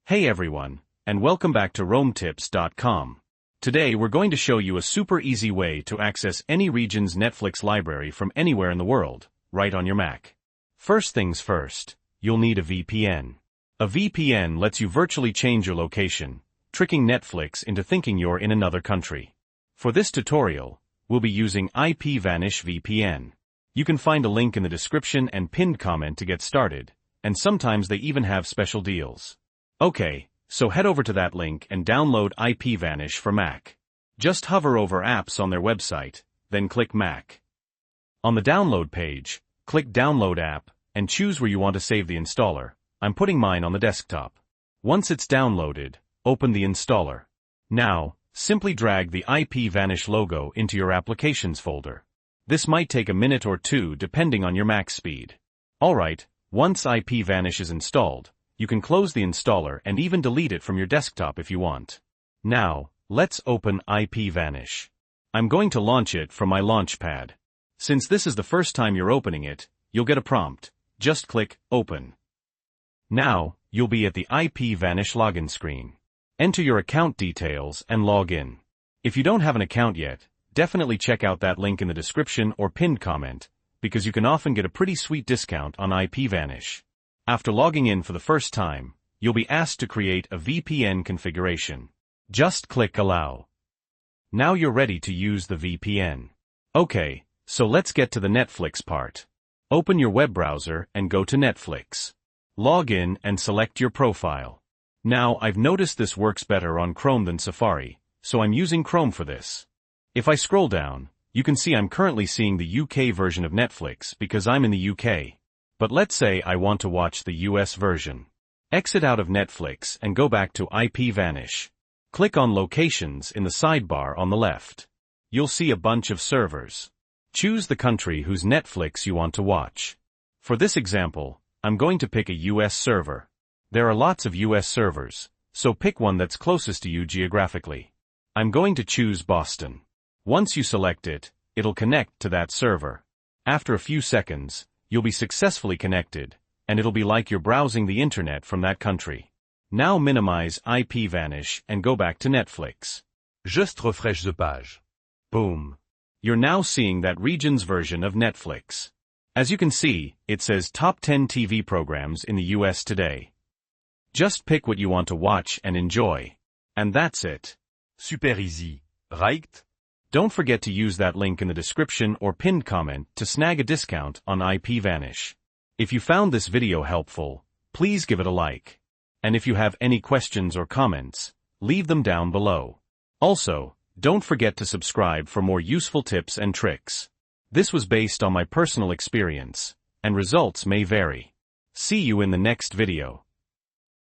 Hey everyone, and welcome back to RoamTips.com. Today we're going to show you a super easy way to access any region's Netflix library from anywhere in the world, right on your Mac. First things first, you'll need a VPN. A VPN lets you virtually change your location, tricking Netflix into thinking you're in another country. For this tutorial, we'll be using IPVanish VPN. You can find a link in the description and pinned comment to get started, and sometimes they even have special deals. Okay, so head over to that link and download IPVanish for Mac. Just hover over apps on their website, then click Mac. On the download page, click Download App, and choose where you want to save the installer. I'm putting mine on the desktop. Once it's downloaded, open the installer. Now, simply drag the IPVanish logo into your Applications folder. This might take a minute or two depending on your Mac speed. Alright, once IPVanish is installed, you can close the installer and even delete it from your desktop if you want. Now, let's open IPVanish. I'm going to launch it from my Launchpad. Since this is the first time you're opening it, you'll get a prompt. Just click Open. Now, you'll be at the IPVanish login screen. Enter your account details and log in. If you don't have an account yet, definitely check out that link in the description or pinned comment, because you can often get a pretty sweet discount on IPVanish. After logging in for the first time, you'll be asked to create a VPN configuration. Just click Allow. Now you're ready to use the VPN. Okay, so let's get to the Netflix part. Open your web browser and go to Netflix. Log in and select your profile. Now I've noticed this works better on Chrome than Safari, so I'm using Chrome for this. If I scroll down, you can see I'm currently seeing the UK version of Netflix because I'm in the UK. But let's say I want to watch the US version. Exit out of Netflix and go back to IPVanish. Click on Locations in the sidebar on the left. You'll see a bunch of servers. Choose the country whose Netflix you want to watch. For this example, I'm going to pick a US server. There are lots of US servers, so pick one that's closest to you geographically. I'm going to choose Boston. Once you select it, it'll connect to that server. After a few seconds, you'll be successfully connected, and it'll be like you're browsing the internet from that country. Now minimize IPVanish and go back to Netflix. Just refresh the page. Boom. You're now seeing that region's version of Netflix. As you can see, it says Top 10 TV programs in the US today. Just pick what you want to watch and enjoy. And that's it. Super easy, right? Don't forget to use that link in the description or pinned comment to snag a discount on IPVanish. If you found this video helpful, please give it a like. And if you have any questions or comments, leave them down below. Also, don't forget to subscribe for more useful tips and tricks. This was based on my personal experience, and results may vary. See you in the next video.